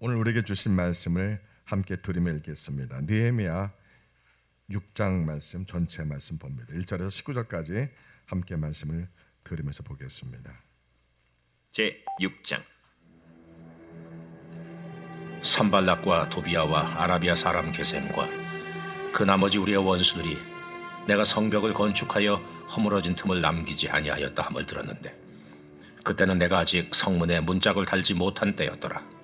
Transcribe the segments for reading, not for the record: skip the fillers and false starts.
오늘 우리에게 주신 말씀을 함께 들으며 읽겠습니다. 느헤미야 6장 말씀 전체 말씀 봅니다. 1절에서 19절까지 함께 말씀을 들으면서 보겠습니다. 제 6장. 산발락과 도비아와 아라비아 사람 게셈과 그 나머지 우리의 원수들이 내가 성벽을 건축하여 허물어진 틈을 남기지 아니하였다 함을 들었는데, 그때는 내가 아직 성문에 문짝을 달지 못한 때였더라.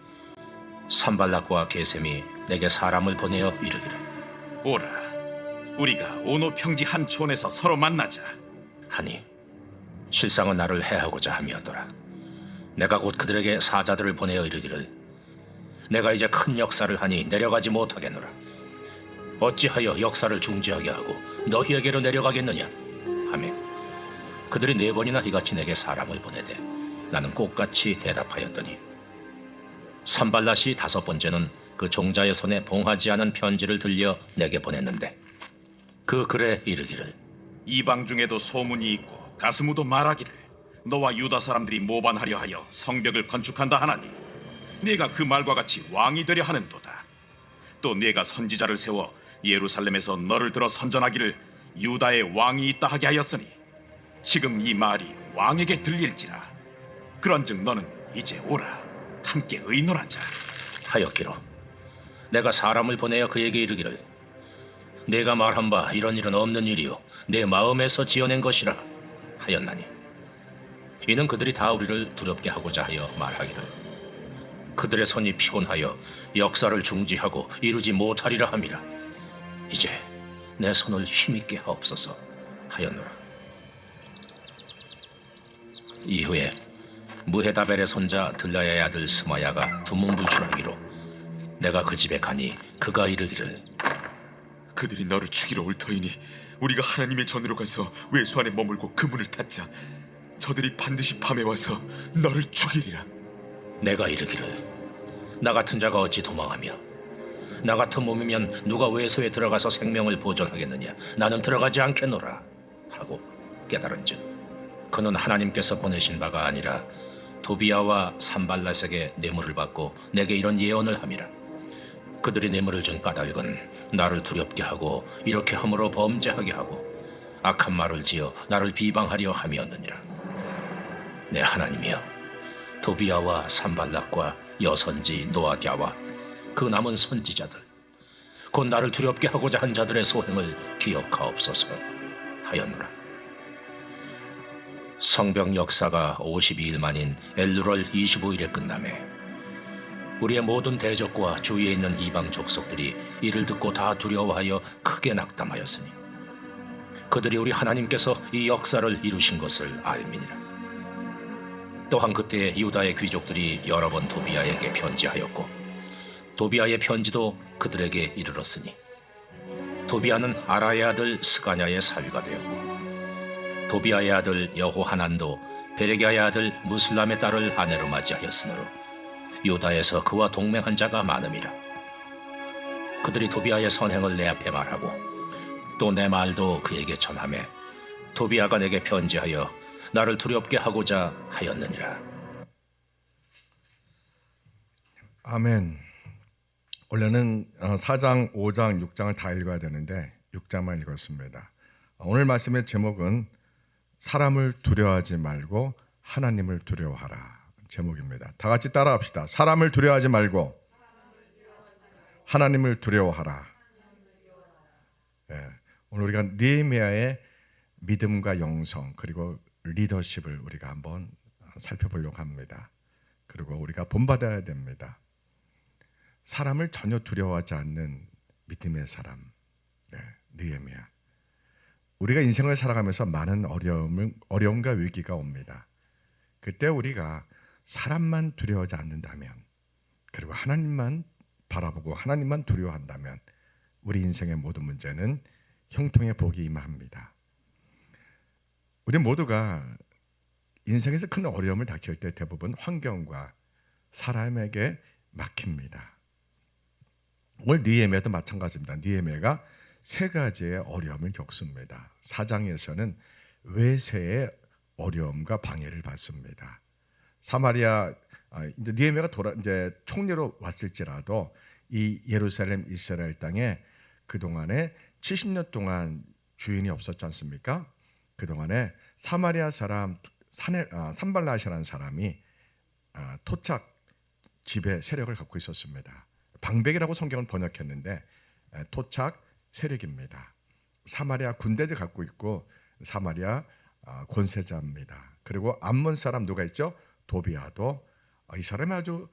산발락과 게셈이 내게 사람을 보내어 이르기를, 오라, 우리가 오노 평지 한 촌에서 서로 만나자. 하니 실상은 나를 해하고자 함이었더라. 내가 곧 그들에게 사자들을 보내어 이르기를, 내가 이제 큰 역사를 하니 내려가지 못하겠노라. 어찌하여 역사를 중지하게 하고 너희에게로 내려가겠느냐 하매, 그들이 4번이나 이같이 내게 사람을 보내되 나는 꽃같이 대답하였더니, 산발랏이 5번째는 그 종자의 손에 봉하지 않은 편지를 들려 내게 보냈는데, 그 글에 이르기를, 이방 중에도 소문이 있고 가스무도 말하기를 너와 유다 사람들이 모반하려 하여 성벽을 건축한다 하나니 네가 그 말과 같이 왕이 되려 하는도다. 또 네가 선지자를 세워 예루살렘에서 너를 들어 선전하기를 유다의 왕이 있다 하게 하였으니 지금 이 말이 왕에게 들릴지라. 그런즉 너는 이제 오라, 함께 의논하자 하였기로 내가 사람을 보내어 그에게 이르기를, 내가 말한 바 이런 일은 없는 일이요 내 마음에서 지어낸 것이라 하였나니, 이는 그들이 다 우리를 두렵게 하고자 하여 말하기를 그들의 손이 피곤하여 역사를 중지하고 이루지 못하리라 함이라. 이제 내 손을 힘있게 하옵소서 하였노라. 이후에 무헤다벨의 손자 들라야의 아들 스마야가 두문불출하기로 내가 그 집에 가니 그가 이르기를, 그들이 너를 죽이러 올 터이니 우리가 하나님의 전으로 가서 외수 안에 머물고 그 문을 닫자. 저들이 반드시 밤에 와서 너를 죽이리라. 내가 이르기를, 나 같은 자가 어찌 도망하며 나 같은 몸이면 누가 외소에 들어가서 생명을 보존하겠느냐. 나는 들어가지 않겠노라 하고 깨달은즉 그는 하나님께서 보내신 바가 아니라 도비아와 산발랏에게 뇌물을 받고 내게 이런 예언을 함이라. 그들이 뇌물을 준 까닭은 나를 두렵게 하고 이렇게 함으로 범죄하게 하고 악한 말을 지어 나를 비방하려 함이었느니라. 내 하나님이여, 도비아와 산발락과 여선지 노아디아와 그 남은 선지자들, 곧 나를 두렵게 하고자 한 자들의 소행을 기억하옵소서 하였노라. 성벽 역사가 52일 만인 엘루럴 25일에 끝나매 우리의 모든 대적과 주위에 있는 이방 족속들이 이를 듣고 다 두려워하여 크게 낙담하였으니 그들이 우리 하나님께서 이 역사를 이루신 것을 알미니라. 또한 그때 유다의 귀족들이 여러 번 도비아에게 편지하였고 도비아의 편지도 그들에게 이르렀으니 도비아는 아라의 아들 스가냐의 사위가 되었고 도비아의 아들 여호하난도 베레기야의 아들 무슬람의 딸을 아내로 맞이하였으므로 유다에서 그와 동맹한 자가 많음이라. 그들이 도비아의 선행을 내 앞에 말하고 또 내 말도 그에게 전하매 도비아가 내게 편지하여 나를 두렵게 하고자 하였느니라. 아멘. 원래는 4장, 5장, 6장을 다 읽어야 되는데 6장만 읽었습니다. 오늘 말씀의 제목은 사람을 두려워하지 말고 하나님을 두려워하라 제목입니다. 다 같이 따라합시다. 사람을 두려워하지 말고 하나님을 두려워하라. 네, 오늘 우리가 느헤미야의 믿음과 영성 그리고 리더십을 우리가 한번 살펴보려고 합니다. 그리고 우리가 본받아야 됩니다. 사람을 전혀 두려워하지 않는 믿음의 사람, 네, 느헤미야. 우리가 인생을 살아가면서 많은 어려움과 위기가 옵니다. 그때 우리가 사람만 두려워하지 않는다면, 그리고 하나님만 바라보고 하나님만 두려워한다면 우리 인생의 모든 문제는 형통의 복이 임합니다. 우리 모두가 인생에서 큰 어려움을 닥칠 때 대부분 환경과 사람에게 막힙니다. 오늘 느헤미야도 마찬가지입니다. 느헤미야가 3가지의 어려움을 겪습니다. 4장에서는 외세의 어려움과 방해를 받습니다. 사마리아 이제 느헤미야가 이제 총리로 왔을지라도 이 예루살렘 이스라엘 땅에 그 동안에 70년 동안 주인이 없었지 않습니까? 그 동안에 사마리아 사람 산발라시라는 사람이 토착 지배 세력을 갖고 있었습니다. 방백이라고 성경은 번역했는데 토착 세력입니다. 사마리아 군대도 갖고 있고 사마리아 권세자입니다. 그리고 암몬 사람 누가 있죠? 도비아도 이 사람이 아주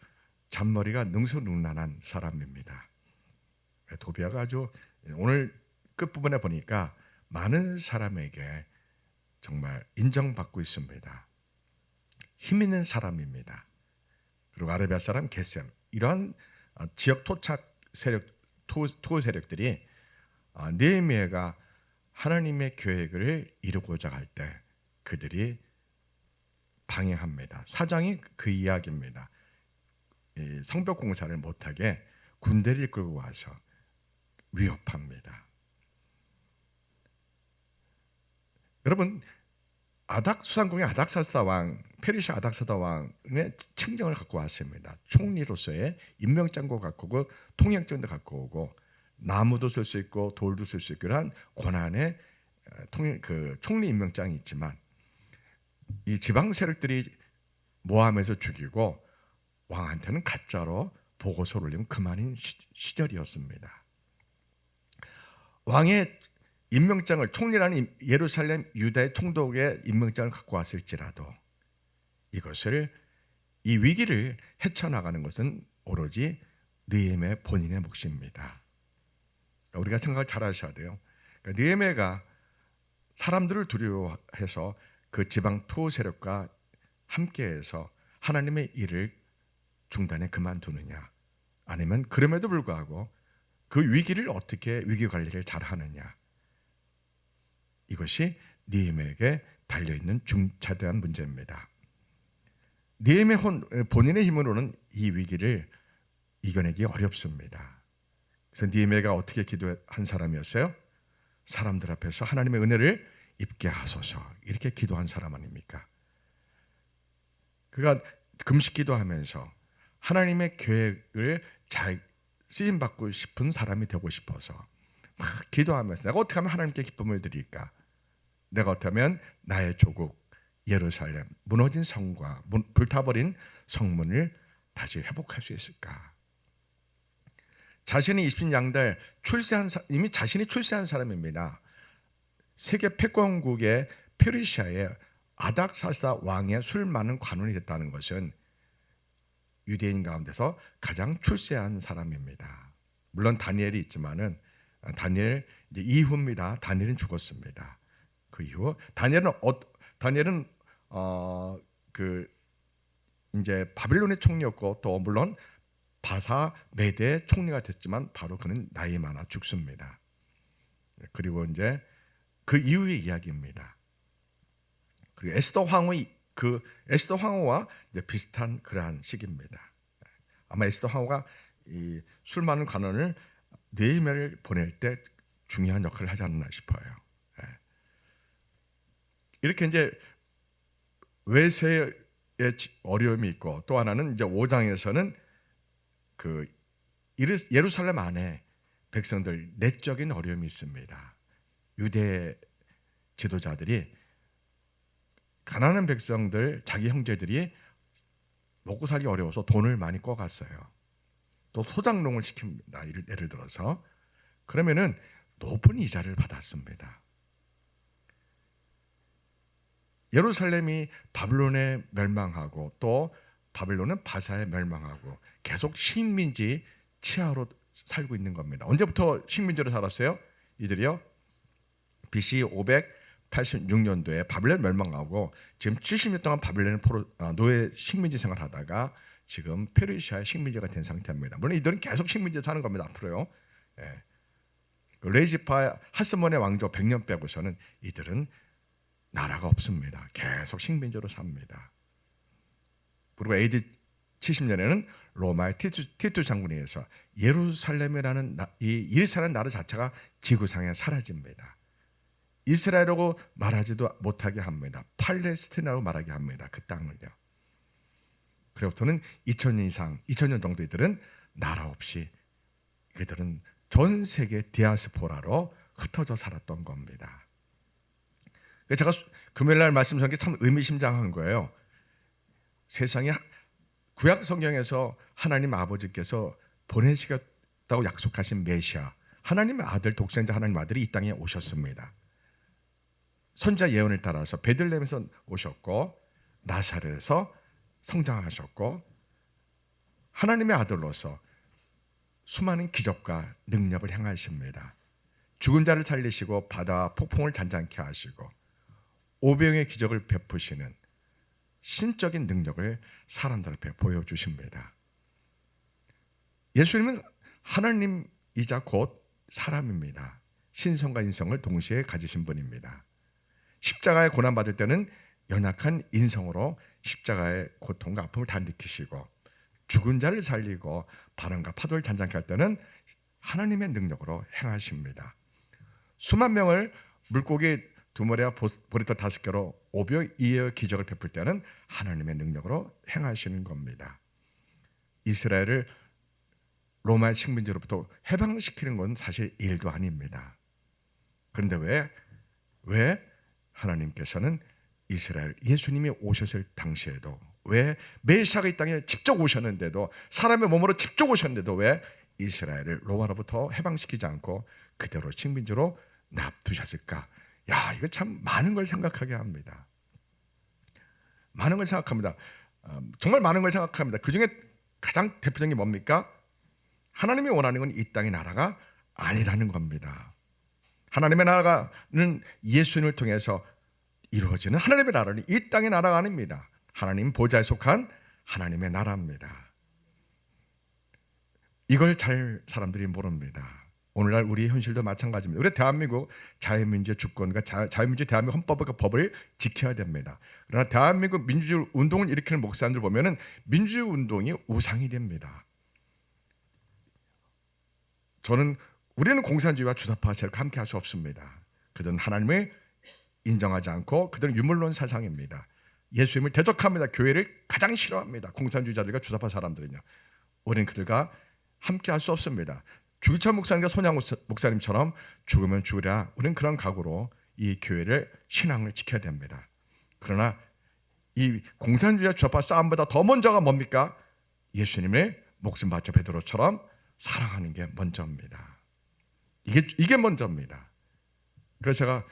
잔머리가 능수능란한 사람입니다. 도비아가 아주 오늘 끝부분에 보니까 많은 사람에게 정말 인정받고 있습니다. 힘 있는 사람입니다. 그리고 아라비아 사람 게셈 이런 지역 토착 세력 토 세력들이 느헤미야가 하나님의 계획을 이루고자 할 때 그들이 방해합니다. 사장이 그 이야기입니다. 성벽 공사를 못하게 군대를 끌고 와서 위협합니다. 여러분 수상궁의 아닥사스다 왕, 페르시아 아닥사스다 왕의 칭정을 갖고 왔습니다. 총리로서의 임명장도 갖고 오고 통행증도 갖고 오고 나무도 쓸 수 있고 돌도 쓸 수 있고 이런 권한의 총리 임명장이 있지만 이 지방 세력들이 모함해서 죽이고 왕한테는 가짜로 보고서를 올리면 그만인 시절이었습니다. 왕의 임명장을 총리라는 예루살렘 유다의 총독의 임명장을 갖고 왔을지라도 이것을 이 위기를 헤쳐나가는 것은 오로지 느헤미야 본인의 몫입니다. 우리가 생각을 잘 하셔야 돼요. 느헤미야가 사람들을 두려워해서 그 지방 토 세력과 함께해서 하나님의 일을 중단에 그만두느냐, 아니면 그럼에도 불구하고 그 위기를 어떻게 위기 관리를 잘 하느냐, 이것이 느헤미야에게 달려있는 중차대한 문제입니다. 느헤미야 본인의 힘으로는 이 위기를 이겨내기 어렵습니다. 그래서 느헤미야가 어떻게 기도한 사람이었어요? 사람들 앞에서 하나님의 은혜를 입게 하소서 이렇게 기도한 사람 아닙니까? 그가 금식 기도하면서 하나님의 계획을 잘 쓰임받고 싶은 사람이 되고 싶어서 막 기도하면서 내가 어떻게 하면 하나님께 기쁨을 드릴까? 내가 어떻게 하면 나의 조국 예루살렘 무너진 성과 불타버린 성문을 다시 회복할 수 있을까? 자신이 입신양달 이미 자신이 출세한 사람입니다. 세계 패권국의 페르시아의 아닥사스다 왕의 술 많은 관원이 됐다는 것은 유대인 가운데서 가장 출세한 사람입니다. 물론 다니엘이 있지만은 다니엘 이제 이후입니다. 다니엘은 죽었습니다. 그 이후 다니엘은 이제 바빌론의 총리였고 또 물론 바사 메대의 총리가 됐지만 바로 그는 나이 많아 죽습니다. 그리고 이제 그 이후의 이야기입니다. 그리고 에스더 황후와 이제 비슷한 그러한 시기입니다. 아마 에스더 황후가 이 술 많은 관원을 느헤미야를 보낼 때 중요한 역할을 하지 않나 싶어요. 이렇게 이제 외세의 어려움이 있고 또 하나는 이제 5장에서는 그 예루살렘 안에 백성들 내적인 어려움이 있습니다. 유대 지도자들이 가난한 백성들 자기 형제들이 먹고 살기 어려워서 돈을 많이 꿔갔어요. 또 소장농을 시킵니다. 예를 들어서 그러면은 높은 이자를 받았습니다. 예루살렘이 바빌론에 멸망하고 또 바빌론은 바사에 멸망하고 계속 식민지 치하로 살고 있는 겁니다. 언제부터 식민지로 살았어요? 이들이요. BC 586년도에 바빌론 멸망하고 지금 70년 동안 바빌론 노예 식민지 생활하다가 지금 페르시아의 식민지가 된 상태입니다. 물론 이들은 계속 식민지에 사는 겁니다. 앞으로요. 레지파 하스몬의 왕조 100년 빼고서는 이들은 나라가 없습니다. 계속 식민지로 삽니다. 그리고 AD 70년에는 로마의 티투 장군에 의해서 예루살렘이라는 이 이스라엘 나라 자체가 지구상에 사라집니다. 이스라엘이라고 말하지도 못하게 합니다. 팔레스티나로 말하게 합니다. 그 땅을요. 그로부터는 2000년 이상, 2000년 정도 이들은 나라 없이 이들은 전 세계 디아스포라로 흩어져 살았던 겁니다. 제가 금요일 날 말씀드린 게 참 의미심장한 거예요. 세상에 구약 성경에서 하나님 아버지께서 보내시겠다고 약속하신 메시아, 하나님의 아들, 독생자 하나님 아들이 이 땅에 오셨습니다. 선지자 예언을 따라서 베들레헴에서 오셨고 나사렛에서 성장하셨고 하나님의 아들로서 수많은 기적과 능력을 행하십니다. 죽은 자를 살리시고 바다와 폭풍을 잔잔케 하시고 오병의 기적을 베푸시는 신적인 능력을 사람들 앞에 보여주십니다. 예수님은 하나님이자 곧 사람입니다. 신성과 인성을 동시에 가지신 분입니다. 십자가에 고난받을 때는 연약한 인성으로 십자가의 고통과 아픔을 다 느끼시고 죽은 자를 살리고 바람과 파도를 잔잔케 할 때는 하나님의 능력으로 행하십니다. 수만 명을 물고기 2마리와 보리떡 5개로 5여 2의 기적을 베풀 때는 하나님의 능력으로 행하시는 겁니다. 이스라엘을 로마의 식민지로부터 해방시키는 건 사실 일도 아닙니다. 그런데 왜 하나님께서는 이스라엘 예수님이 오셨을 당시에도 왜 메시아가 이 땅에 직접 오셨는데도 사람의 몸으로 직접 오셨는데도 왜 이스라엘을 로마로부터 해방시키지 않고 그대로 식민지로 납두셨을까? 야, 이거 참 많은 걸 생각하게 합니다. 많은 걸 생각합니다. 정말 많은 걸 생각합니다. 그 중에 가장 대표적인 게 뭡니까? 하나님이 원하는 건 이 땅의 나라가 아니라는 겁니다. 하나님의 나라는 예수님을 통해서 이루어지는 하나님의 나라는 이 땅의 나라가 아닙니다. 하나님 보좌에 속한 하나님의 나라입니다. 이걸 잘 사람들이 모릅니다. 오늘날 우리 현실도 마찬가지입니다. 우리 대한민국 자유민주의 주권과 자유민주주의 대한민국 헌법과 법을 지켜야 됩니다. 그러나 대한민국 민주주의 운동을 일으키는 목사님들 보면은 민주주의 운동이 우상이 됩니다. 우리는 공산주의와 주사파 세력과 함께할 수 없습니다. 그들은 하나님을 인정하지 않고 그들은 유물론 사상입니다. 예수님을 대적합니다. 교회를 가장 싫어합니다. 공산주의자들과 주사파 사람들은요. 우리는 그들과 함께할 수 없습니다. 주기철 목사님과 손양 목사님처럼 죽으면 죽으랴. 우리는 그런 각오로 이 교회를 신앙을 지켜야 됩니다. 그러나 이 공산주의와 주사파 싸움보다 더 먼저가 뭡니까? 예수님을 목숨 바쳐 베드로처럼 사랑하는 게 먼저입니다. 이게 먼저입니다. 그래서 제가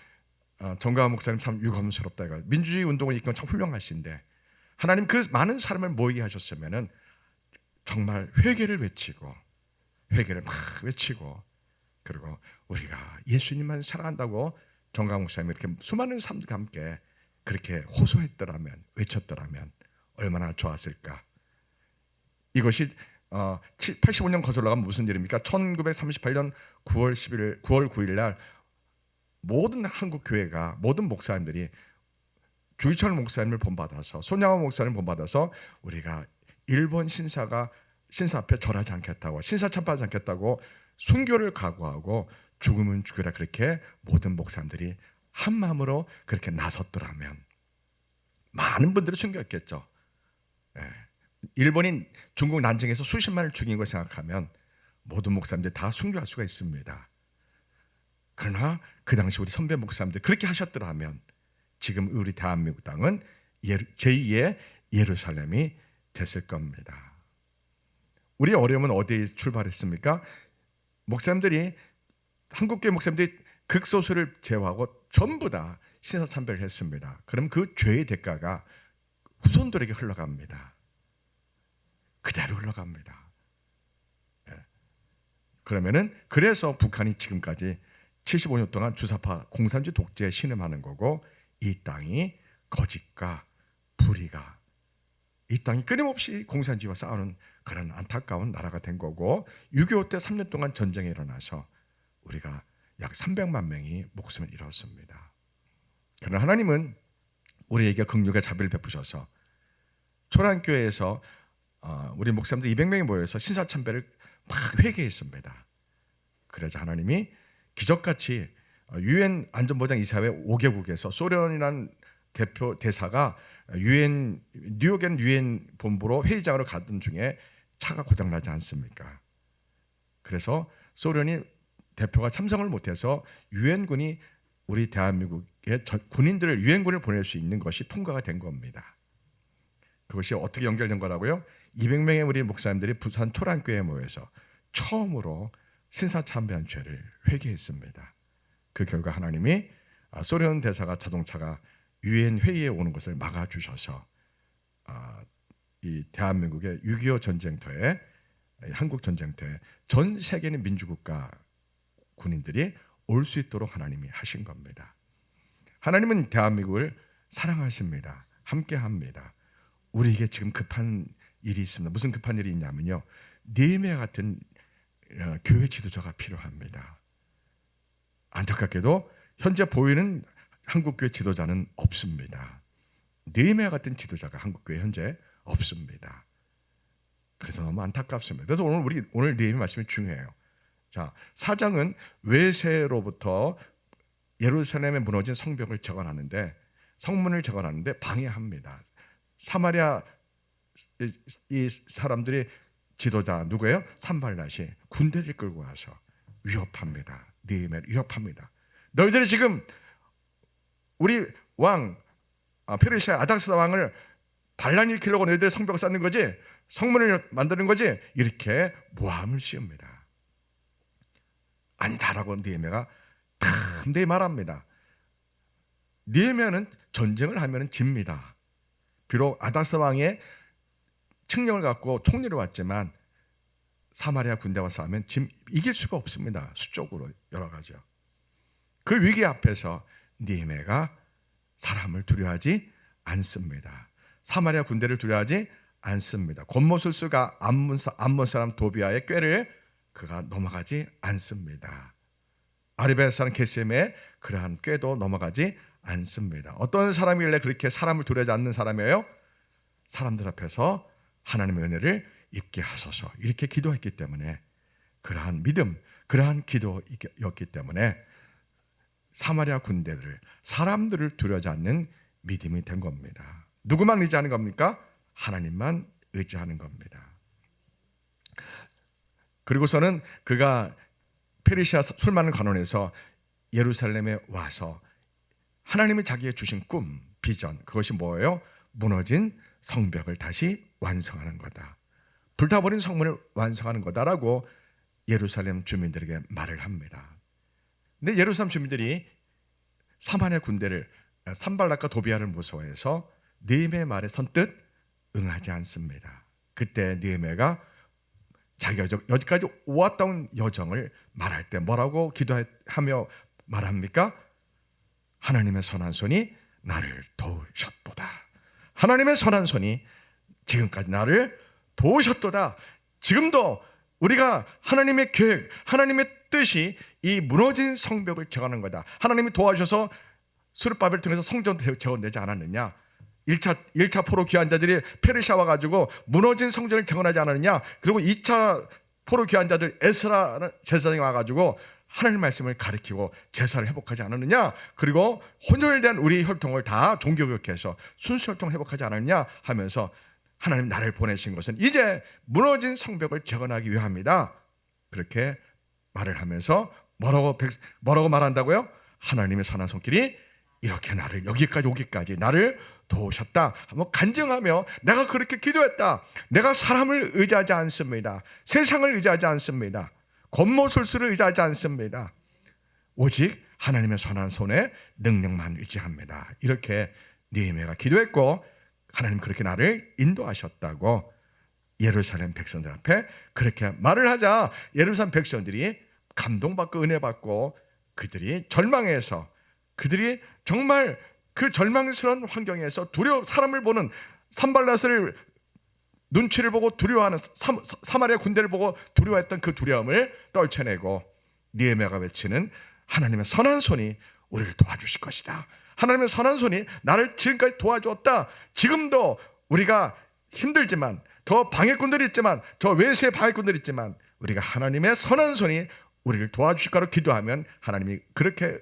정가한 목사님 참 유감스럽다. 민주주의 운동을 이끄는 참 훌륭하신데 하나님 그 많은 사람을 모이게 하셨으면은 정말 회개를 외치고 그리고 우리가 예수님만 사랑한다고 정가한 목사님이 이렇게 수많은 사람들과 함께 그렇게 호소했더라면 외쳤더라면 얼마나 좋았을까. 이것이 85년 거슬러 가면 무슨 일입니까? 1938년 9월 9일 날 모든 한국 교회가 모든 목사님들이 주기철 목사님을 본받아서 손양호 목사님을 본받아서 우리가 일본 신사 앞에 절하지 않겠다고 신사 참배하지 않겠다고 순교를 각오하고 죽으면 죽으라 그렇게 모든 목사님들이 한 마음으로 그렇게 나섰더라면 많은 분들이 순교했겠죠. 일본인 중국 난징에서 수십만을 죽인 걸 생각하면 모든 목사님들이 다 순교할 수가 있습니다. 그러나 그 당시 우리 선배 목사님들 그렇게 하셨더라면 지금 우리 대한민국 땅은 제2의 예루살렘이 됐을 겁니다. 우리의 어려움은 어디에 출발했습니까? 목사님들이 한국교회 목사님들이 극소수를 제외하고 전부 다 신사참배를 했습니다. 그럼 그 죄의 대가가 후손들에게 흘러갑니다. 그대로 흘러갑니다. 그러면은 그래서 북한이 지금까지 75년 동안 주사파 공산주의 독재에 신음하는 거고 이 땅이 거짓과 불의가 이 땅이 끊임없이 공산주의와 싸우는 그런 안타까운 나라가 된 거고 6.25 때 3년 동안 전쟁이 일어나서 우리가 약 300만 명이 목숨을 잃었습니다. 그러나 하나님은 우리에게 긍휼과 자비를 베푸셔서 초란교회에서 우리 목사님들 200명이 모여서 신사참배를 막 회개했습니다. 그래서 하나님이 기적같이 유엔 안전보장 이사회 5개국에서 소련이란 대사가 뉴욕엔 유엔 본부로 회의장으로 가던 중에 차가 고장나지 않습니까? 그래서 소련이 대표가 참석을 못해서 유엔군이 우리 대한민국의 군인들을 유엔군을 보낼 수 있는 것이 통과가 된 겁니다. 그것이 어떻게 연결된 거라고요? 200명의 우리 목사님들이 부산 초란교회에 모여서 처음으로 신사참배한 죄를 회개했습니다. 그 결과 하나님이 소련 대사가 자동차가 유엔 회의에 오는 것을 막아주셔서 이 대한민국의 6.25 전쟁터에 한국 전쟁터에 전 세계의 민주국가 군인들이 올 수 있도록 하나님이 하신 겁니다. 하나님은 대한민국을 사랑하십니다. 함께합니다. 우리에게 지금 급한 일이 있습니다. 무슨 급한 일이 있냐면요, 느헤미야 같은 교회 지도자가 필요합니다. 안타깝게도 현재 보이는 한국교회 지도자는 없습니다. 느헤미야 같은 지도자가 한국교회 현재 없습니다. 그래서 너무 안타깝습니다. 그래서 오늘 느헤미야 말씀이 중요해요. 자, 4장은 외세로부터 예루살렘에 무너진 성벽을 재건하는데, 성문을 재건하는데 방해합니다. 사마리아 이 사람들이 지도자 누구예요? 산발랏이 군대를 끌고 와서 위협합니다. 느헤미야를 위협합니다. 너희들이 지금 우리 왕 페르시아 아닥스다 왕을 반란 일으키려고 너희들이 성벽을 쌓는 거지, 성문을 만드는 거지, 이렇게 모함을 씌웁니다. 아니다라고 느헤미야가 담대히 말합니다. 느헤미야는 전쟁을 하면 집니다. 비록 아닥스 왕의 칙령을 갖고 총리로 왔지만 사마리아 군대와 싸우면 이길 수가 없습니다. 수적으로 여러 가지요. 그 위기 앞에서 느헤미야가 사람을 두려워하지 않습니다. 사마리아 군대를 두려워하지 않습니다. 곤모술수가 암몬 사람 도비아의 꾀를 그가 넘어가지 않습니다. 아리베 사람 게셈의 그러한 꾀도 넘어가지 않습니다. 어떤 사람이길래 그렇게 사람을 두려워하지 않는 사람이에요? 사람들 앞에서 하나님의 은혜를 입게 하소서 이렇게 기도했기 때문에, 그러한 믿음, 그러한 기도였기 때문에 사마리아 군대들을, 사람들을 두려워하지 않는 믿음이 된 겁니다. 누구만 의지하는 겁니까? 하나님만 의지하는 겁니다. 그리고서는 그가 페르시아 술만을 관원해서 예루살렘에 와서 하나님이 자기의 주신 꿈, 비전, 그것이 뭐예요? 무너진 성벽을 다시 완성하는 거다. 불타버린 성문을 완성하는 거다라고 예루살렘 주민들에게 말을 합니다. 근데 예루살렘 주민들이 사마리아 군대를, 산발락과 도비아를 무서워해서 느헤미야의 말에 선뜻 응하지 않습니다. 그때 느헤미야가 자기가 여기까지 왔던 여정을 말할 때 뭐라고 기도하며 말합니까? 하나님의 선한 손이 나를 도우셨도다. 하나님의 선한 손이 지금까지 나를 도우셨도다. 지금도 우리가 하나님의 계획, 하나님의 뜻이 이 무너진 성벽을 재건하는 거다. 하나님이 도와주셔서 스룹바벨을 통해서 성전도 재건되지 않았느냐? 1차 포로 귀환 자들이 페르시아 와가지고 무너진 성전을 재건하지 않았느냐? 그리고 2차 포로 귀환 자들 에스라 제사장이 와가지고 하나님 말씀을 가르치고 제사를 회복하지 않았느냐? 그리고 혼혈된 우리 혈통을 다 종교교육해서 순수 혈통을 회복하지 않았느냐? 하면서 하나님 나를 보내신 것은 이제 무너진 성벽을 재건하기 위함이다. 그렇게 말을 하면서 뭐라고 말한다고요? 하나님의 선한 손길이 이렇게 나를 여기까지 오기까지 나를 도우셨다. 한번 간증하며 내가 그렇게 기도했다. 내가 사람을 의지하지 않습니다. 세상을 의지하지 않습니다. 겉모술수를 의지하지 않습니다. 오직 하나님의 선한 손에 능력만 의지합니다. 이렇게 느헤미야가 기도했고 하나님 그렇게 나를 인도하셨다고 예루살렘 백성들 앞에 그렇게 말을 하자 예루살렘 백성들이 감동받고 은혜받고 그들이 절망해서 그들이 정말 그 절망스러운 환경에서 사람을 보는 산발랏을 눈치를 보고 두려워하는 사마리아 군대를 보고 두려워했던 그 두려움을 떨쳐내고 느헤미야가 외치는 하나님의 선한 손이 우리를 도와주실 것이다. 하나님의 선한 손이 나를 지금까지 도와주었다. 지금도 우리가 힘들지만 더 방해꾼들이 있지만 더 외세의 방해꾼들이 있지만 우리가 하나님의 선한 손이 우리를 도와주실 거라고 기도하면 하나님이 그렇게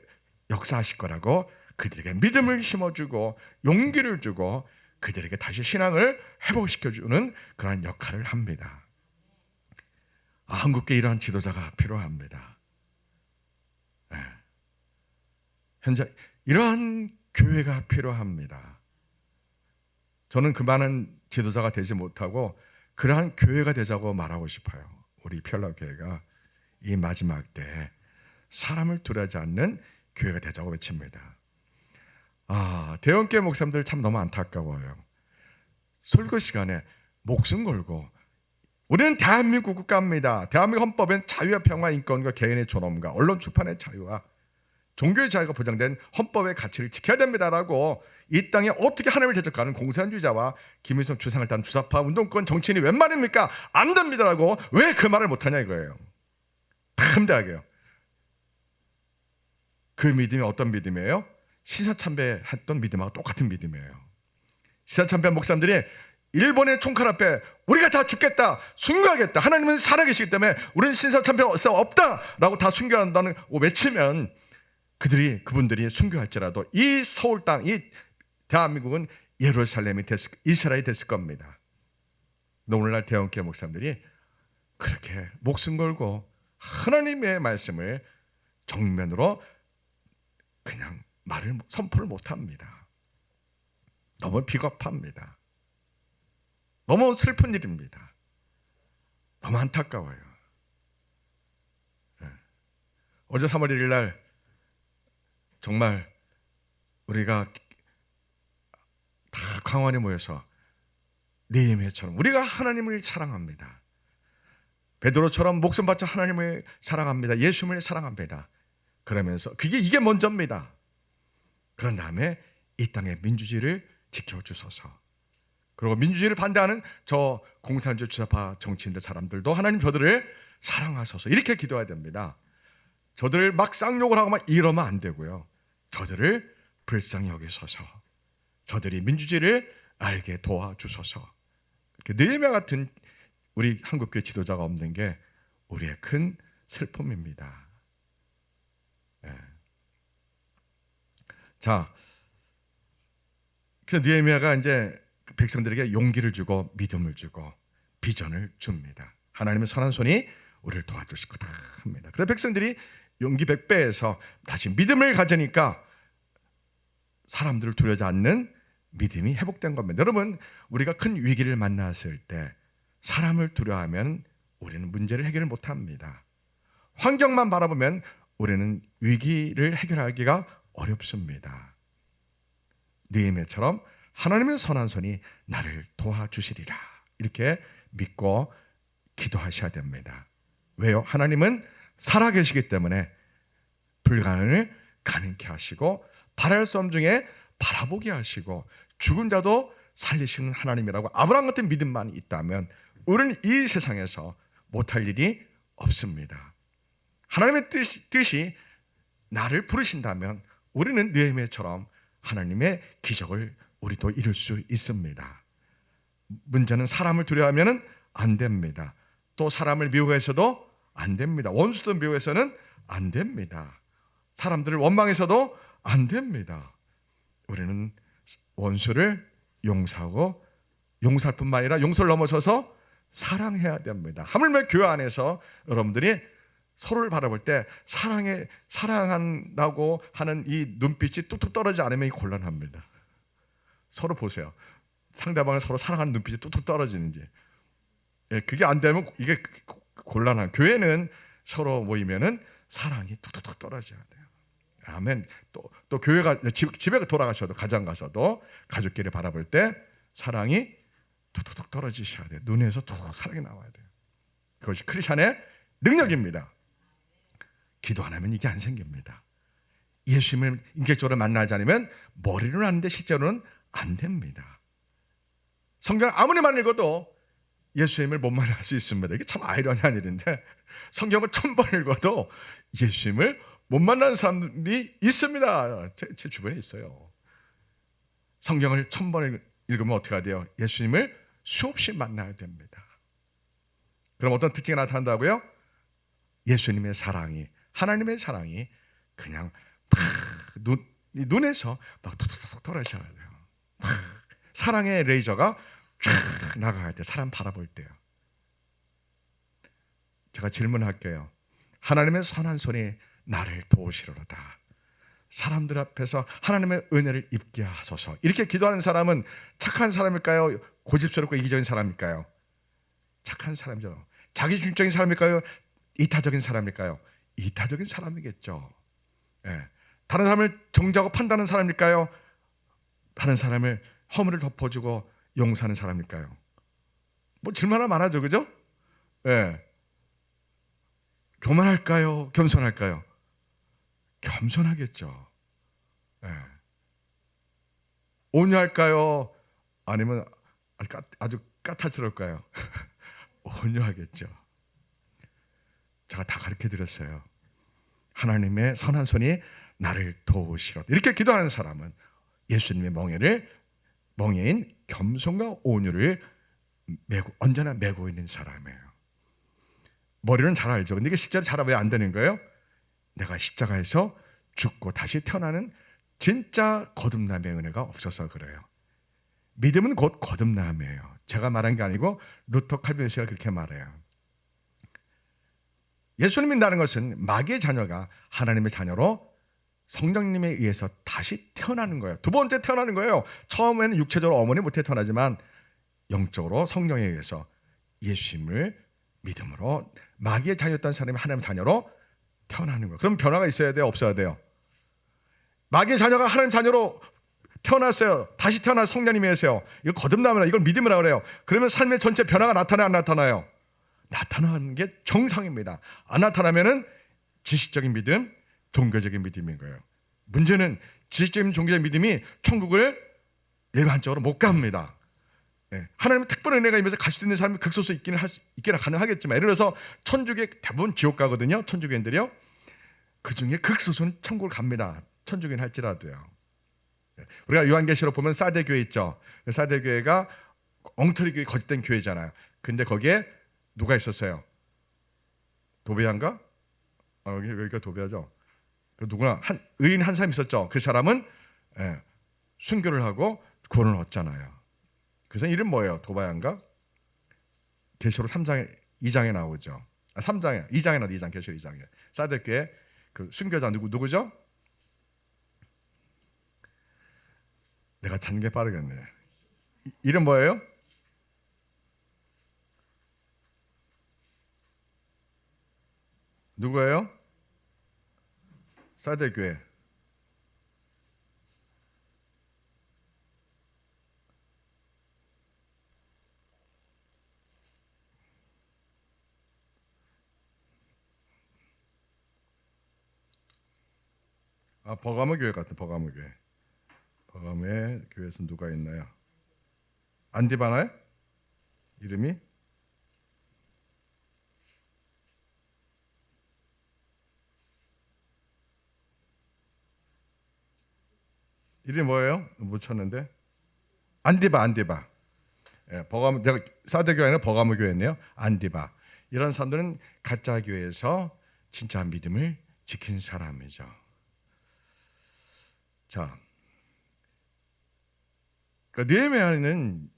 역사하실 거라고 그들에게 믿음을 심어주고 용기를 주고 그들에게 다시 신앙을 회복시켜주는 그러한 역할을 합니다. 한국에 이러한 지도자가 필요합니다. 네. 현재 이러한 교회가 필요합니다. 저는 그 많은 지도자가 되지 못하고 그러한 교회가 되자고 말하고 싶어요. 우리 평화교회가 이 마지막 때에 사람을 두려워하지 않는 교회가 되자고 외칩니다. 대형교회 목사님들 참 너무 안타까워요. 설교 시간에 목숨 걸고 우리는 대한민국 국가입니다. 대한민국 헌법엔 자유와 평화, 인권과 개인의 존엄과 언론 출판의 자유와 종교의 자유가 보장된 헌법의 가치를 지켜야 됩니다라고 이 땅에 어떻게 하나님을 대적하는 공산주의자와 김일성 주상을 따른 주사파 운동권 정치인이 웬 말입니까? 안 됩니다라고 왜 그 말을 못하냐 이거예요. 탐대하게요. 그 믿음이 어떤 믿음이에요? 시사참배했던 믿음하고 똑같은 믿음이에요. 시사참배 목사님들이 일본의 총칼 앞에 우리가 다 죽겠다, 순교하겠다, 하나님은 살아계시기 때문에 우리는 신사참배 없다라고 다 순교한다는 외치면 그분들이 순교할지라도 이 서울 땅, 이 대한민국은 예루살렘이 이스라엘이 됐을 겁니다. 오늘날 대형교회 목사님들이 그렇게 목숨 걸고 하나님의 말씀을 정면으로 그냥 선포를 못합니다. 너무 비겁합니다. 너무 슬픈 일입니다. 너무 안타까워요. 어제 3월 1일 날 정말 우리가 다 강원에 모여서 느헤미야처럼 우리가 하나님을 사랑합니다. 베드로처럼 목숨 바쳐 하나님을 사랑합니다. 예수님을 사랑합니다. 그러면서 이게 먼저입니다. 그런 다음에 이 땅의 민주주의를 지켜주소서. 그리고 민주주의를 반대하는 저 공산주의 주사파 정치인들 사람들도 하나님 저들을 사랑하소서 이렇게 기도해야 됩니다. 저들을 막 쌍욕을 하고 막 이러면 안 되고요. 저들을 불쌍히 여기소서. 저들이 민주주의를 알게 도와주소서. 느헤미야 같은 우리 한국교회 지도자가 없는 게 우리의 큰 슬픔입니다. 자, 그 느헤미야가 이제 백성들에게 용기를 주고 믿음을 주고 비전을 줍니다. 하나님의 선한 손이 우리를 도와주실 거다 합니다. 그래서 백성들이 용기 100배에서 다시 믿음을 가지니까 사람들을 두려워하지 않는 믿음이 회복된 겁니다. 여러분, 우리가 큰 위기를 만났을 때 사람을 두려워하면 우리는 문제를 해결 못합니다. 환경만 바라보면 우리는 위기를 해결하기가 어렵습니다. 느헤미야처럼 하나님의 선한 손이 나를 도와주시리라 이렇게 믿고 기도하셔야 됩니다. 왜요? 하나님은 살아계시기 때문에 불가능을 가능케 하시고 바랄 수 없는 중에 바라보게 하시고 죽은 자도 살리시는 하나님이라고 아브라함 같은 믿음만 있다면 우리는 이 세상에서 못할 일이 없습니다. 하나님의 뜻이 나를 부르신다면 우리는 느헤미야처럼 하나님의 기적을 우리도 이룰 수 있습니다. 문제는 사람을 두려워하면 안 됩니다. 또 사람을 미워해서도 안 됩니다. 원수도 미워해서는 안 됩니다. 사람들을 원망해서도 안 됩니다. 우리는 원수를 용서하고 용서할 뿐만 아니라 용서를 넘어서서 사랑해야 됩니다. 하물며 교회 안에서 여러분들이 서로를 바라볼 때 사랑한다고 하는 이 눈빛이 뚝뚝 떨어지지 않으면 곤란합니다. 서로 보세요. 상대방을 서로 사랑하는 눈빛이 뚝뚝 떨어지는지. 그게 안 되면 이게 곤란한. 교회는 서로 모이면은 사랑이 뚝뚝뚝 떨어져야 돼요. 아멘. 또 교회가 집에 돌아가셔도 가정 가서도 가족끼리 바라볼 때 사랑이 뚝뚝뚝 떨어지셔야 돼요. 눈에서 뚝뚝 사랑이 나와야 돼요. 그것이 크리스찬의 능력입니다. 기도 안 하면 이게 안 생깁니다. 예수님을 인격적으로 만나지 않으면 머리로는 아는데 실제로는 안 됩니다. 성경을 아무리 많이 읽어도 예수님을 못 만날 수 있습니다. 이게 참 아이러니한 일인데 성경을 1000번 읽어도 예수님을 못 만나는 사람들이 있습니다. 제 주변에 있어요. 성경을 1000번 읽으면 어떻게 돼요? 예수님을 수없이 만나야 됩니다. 그럼 어떤 특징이 나타난다고요? 예수님의 사랑이, 하나님의 사랑이 그냥 이 눈에서 막 툭툭툭 돌아셔야 돼요. 막 사랑의 레이저가 쫙 나가야 돼. 사람 바라볼 때요. 제가 질문할게요. 하나님의 선한 손이 나를 도우시리로다. 사람들 앞에서 하나님의 은혜를 입게 하소서. 이렇게 기도하는 사람은 착한 사람일까요? 고집스럽고 이기적인 사람일까요? 착한 사람이죠. 자기중적인 사람일까요? 이타적인 사람일까요? 이타적인 사람이겠죠. 예. 다른 사람을 정죄하고 판단하는 사람일까요? 다른 사람을 허물을 덮어주고 용서하는 사람일까요? 뭐 질문하나 많아죠, 그죠? 예. 교만할까요? 겸손할까요? 겸손하겠죠. 예. 온유할까요? 아니면 아주 까탈스러울까요? 온유하겠죠. 제가 다 가르쳐 드렸어요. 하나님의 선한 손이 나를 도우시리로다. 이렇게 기도하는 사람은 예수님의 멍에인 겸손과 온유를 언제나 메고 있는 사람이에요. 머리는 잘 알죠. 근데 이게 실제로 잘 왜 안 되는 거예요? 내가 십자가에서 죽고 다시 태어나는 진짜 거듭남의 은혜가 없어서 그래요. 믿음은 곧 거듭남이에요. 제가 말한 게 아니고 루터 칼빈시가 그렇게 말해요. 예수님 믿는다는 것은 마귀의 자녀가 하나님의 자녀로 성령님에 의해서 다시 태어나는 거예요. 두 번째 태어나는 거예요. 처음에는 육체적으로 어머니 못해 태어나지만 영적으로 성령에 의해서 예수님을 믿음으로 마귀의 자녀였던 사람이 하나님의 자녀로 태어나는 거예요. 그럼 변화가 있어야 돼요? 없어야 돼요? 마귀의 자녀가 하나님 자녀로 태어났어요. 다시 태어나서 성령님에 의해서요. 이걸 거듭남이라, 이걸 믿음이라 그래요. 그러면 삶의 전체 변화가 나타나요? 안 나타나요? 나타나는 게 정상입니다. 안 나타나면은 지식적인 믿음, 종교적인 믿음인 거예요. 문제는 지식적인 종교적인 믿음이 천국을 일반적으로 못 갑니다. 예. 하나님의 특별한 은혜가 임해서 갈 수 있는 사람이 극소수 있기는 가능하겠지만, 예를 들어서 천주교 대부분 지옥 가거든요. 천주교인들이요. 그 중에 극소수는 천국을 갑니다. 천주교인 할지라도요. 우리가 요한계시록 보면 사대 교회 있죠. 사대 교회가 엉터리 교회, 거짓된 교회잖아요. 근데 거기에 누가 있었어요? 도베야인가? 여기가 도베야죠. 누구나 의인 한 사람 있었죠. 그 사람은 순교를 하고 구원을 얻잖아요. 그래서 이름 뭐예요? 도바야인가? 계시록 2장에 나오죠. 2장에 나오죠. 2장, 계시록 2장에. 사대 교회 그 순교자 누구죠? 내가 찾는 게 빠르겠네. 이름 뭐예요? 누구예요? 사대교회. 버가모 교회 같은 버가모 교회. 버가모의 교회에서 누가 있나요? 안디바나요? 이름이? 이름이 뭐예요? 못 찾는데. 안디바. 예, 버가모, 내가 사대교회 아니라 버가모 교회였네요. 안디바. 이런 사람들은 가짜 교회에서 진짜 믿음을 지킨 사람이죠. 자, 그러니까 느헤미야는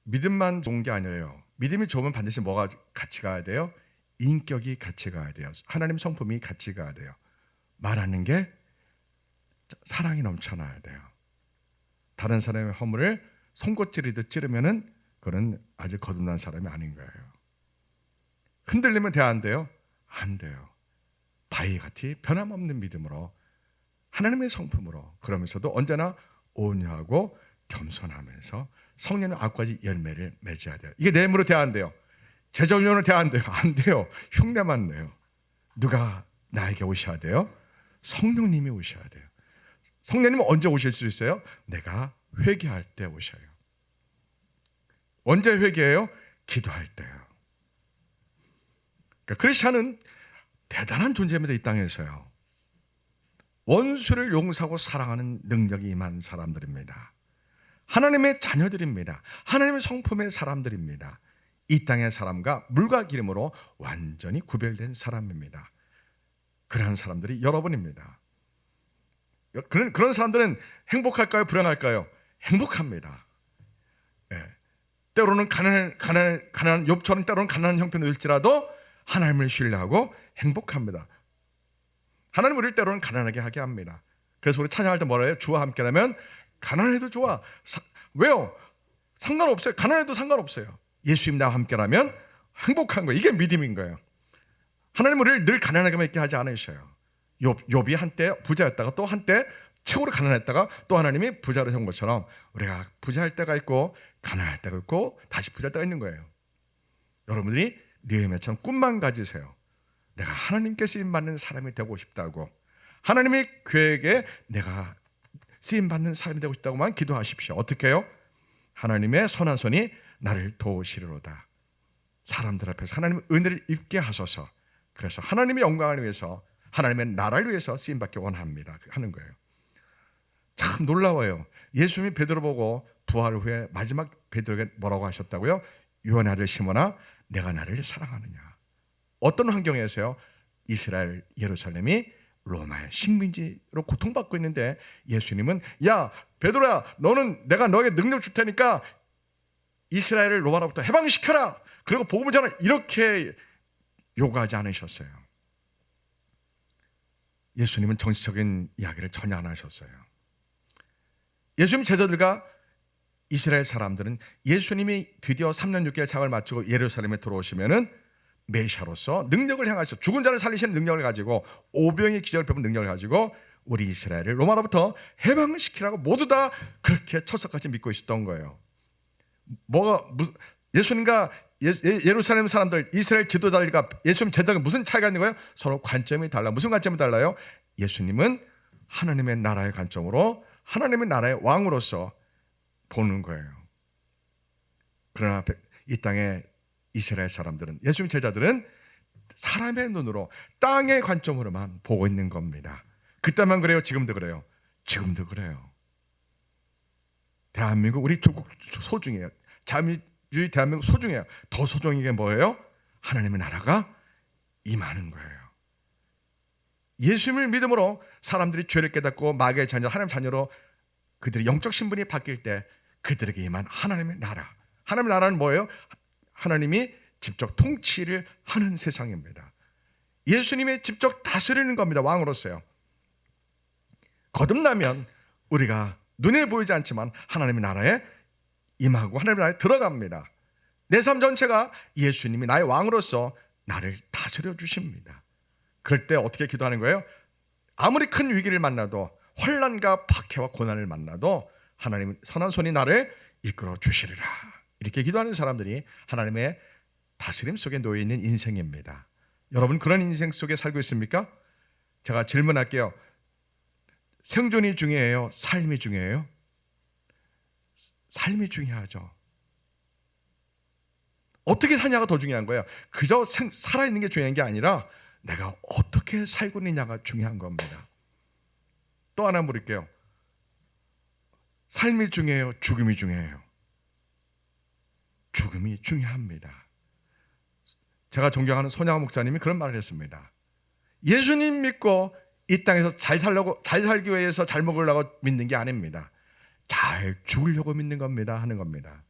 믿음만 좋은 게 아니에요. 믿음이 좋으면 반드시 뭐가 같이 가야 돼요? 인격이 같이 가야 돼요. 하나님 성품이 같이 가야 돼요. 말하는 게 사랑이 넘쳐나야 돼요. 다른 사람의 허물을 송곳 찌르면은 그는 아직 거듭난 사람이 아닌 거예요. 흔들리면 안 돼요? 안 돼요. 바위같이 변함없는 믿음으로 하나님의 성품으로, 그러면서도 언제나 온유하고 겸손하면서 성령의 아홉 가지 열매를 맺어야 돼요. 이게 내 힘으로 돼야 안 돼요. 제자훈련을 돼야 안 돼요. 안 돼요. 흉내만 내요. 누가 나에게 오셔야 돼요? 성령님이 오셔야 돼요. 성령님은 언제 오실 수 있어요? 내가 회개할 때 오셔요. 언제 회개해요? 기도할 때요. 그러니까 크리스찬은 대단한 존재입니다. 이 땅에서요. 원수를 용서하고 사랑하는 능력이 임한 사람들입니다. 하나님의 자녀들입니다. 하나님의 성품의 사람들입니다. 이 땅의 사람과 물과 기름으로 완전히 구별된 사람입니다. 그러한 사람들이 여러분입니다. 그런 사람들은 행복할까요? 불행할까요? 행복합니다. 예. 때로는 가난한 욥처럼 때로는 가난한 형편일지라도 하나님을 신뢰하고 행복합니다. 하나님 우리를 때로는 가난하게 하게 합니다. 그래서 우리 찬양할 때 뭐라 해요? 주와 함께라면 가난해도 좋아. 왜요? 상관없어요. 가난해도 상관없어요. 예수님 나와 함께라면 행복한 거예요. 이게 믿음인 거예요. 하나님 우리를 늘 가난하게만 있게 하지 않으셔요. 욥이 한때 부자였다가 또 한때 최고로 가난했다가 또 하나님이 부자로 세운 것처럼 우리가 부자할 때가 있고 가난할 때가 있고 다시 부자할 때가 있는 거예요. 여러분들이 느헤미야처럼 꿈만 가지세요. 내가 하나님께 쓰임받는 사람이 되고 싶다고, 하나님의 교회에 내가 쓰임받는 사람이 되고 싶다고만 기도하십시오. 어떻게 해요? 하나님의 선한 손이 나를 도우시리로다. 사람들 앞에서 하나님의 은혜를 입게 하소서. 그래서 하나님의 영광을 위해서, 하나님의 나라를 위해서 쓰임받기 원합니다 하는 거예요. 참 놀라워요. 예수님이 베드로 보고 부활 후에 마지막 베드로에게 뭐라고 하셨다고요? 요한의 아들 시몬아, 내가 나를 사랑하느냐. 어떤 환경에서요? 이스라엘 예루살렘이 로마의 식민지로 고통받고 있는데 예수님은 야 베드로야, 너는 내가 너에게 능력 줄 테니까 이스라엘을 로마로부터 해방시켜라. 그리고 복음을 전하, 이렇게 요구하지 않으셨어요. 예수님은 정치적인 이야기를 전혀 안 하셨어요. 예수님 제자들과 이스라엘 사람들은 예수님이 드디어 3년 6개월 사역을 마치고 예루살렘에 들어오시면은 메시아로서 능력을 행하셔, 죽은 자를 살리시는 능력을 가지고 오병의 기적을 베푼 능력을 가지고 우리 이스라엘을 로마로부터 해방시키라고 모두 다 그렇게 철석같이 믿고 있었던 거예요. 예수님과 예루살렘 사람들, 이스라엘 지도자들과 예수님 제자가 무슨 차이가 있는 거예요? 서로 관점이 달라. 무슨 관점이 달라요? 예수님은 하나님의 나라의 관점으로 하나님의 나라의 왕으로서 보는 거예요. 그러나 이 땅에 이스라엘 사람들은, 예수님 제자들은 사람의 눈으로 땅의 관점으로만 보고 있는 겁니다. 그때만 그래요? 지금도 그래요? 지금도 그래요. 대한민국 우리 조국 소중해요. 자유주의 대한민국 소중해요. 더 소중한 게 뭐예요? 하나님의 나라가 임하는 거예요. 예수님을 믿음으로 사람들이 죄를 깨닫고 마귀의 자녀, 하나님의 자녀로 그들의 영적 신분이 바뀔 때 그들에게 임한 하나님의 나라. 하나님의 나라는 뭐예요? 하나님이 직접 통치를 하는 세상입니다. 예수님이 직접 다스리는 겁니다. 왕으로서요. 거듭나면 우리가 눈에 보이지 않지만 하나님의 나라에 임하고 하나님의 나라에 들어갑니다. 내 삶 전체가 예수님이 나의 왕으로서 나를 다스려 주십니다. 그럴 때 어떻게 기도하는 거예요? 아무리 큰 위기를 만나도, 환난과 박해와 고난을 만나도 하나님 선한 손이 나를 이끌어 주시리라. 이렇게 기도하는 사람들이 하나님의 다스림 속에 놓여 있는 인생입니다. 여러분 그런 인생 속에 살고 있습니까? 제가 질문할게요. 생존이 중요해요? 삶이 중요해요? 삶이 중요하죠. 어떻게 사냐가 더 중요한 거예요. 그저 살아있는 게 중요한 게 아니라 내가 어떻게 살고 있느냐가 중요한 겁니다. 또 하나 물을게요. 삶이 중요해요? 죽음이 중요해요? 죽음이 중요합니다. 제가 존경하는 손양호 목사님이 그런 말을 했습니다. 예수님 믿고 이 땅에서 잘 살기 위해서 잘 먹으려고 믿는 게 아닙니다. 잘 죽으려고 믿는 겁니다. 하는 겁니다.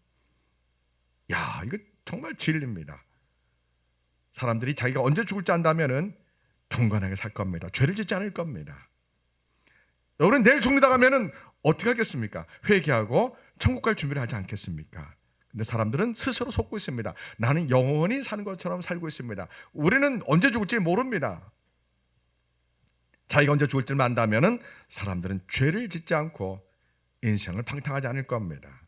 야, 이거 정말 진리입니다. 사람들이 자기가 언제 죽을지 안다면은 경건하게 살 겁니다. 죄를 짓지 않을 겁니다. 여러분 내일 죽는다 하면은 어떻게 하겠습니까? 회개하고 천국 갈 준비를 하지 않겠습니까? 근데 사람들은 스스로 속고 있습니다. 나는 영원히 사는 것처럼 살고 있습니다. 우리는 언제 죽을지 모릅니다. 자기가 언제 죽을지를 안다면은 사람들은 죄를 짓지 않고 인생을 방탕하지 않을 겁니다.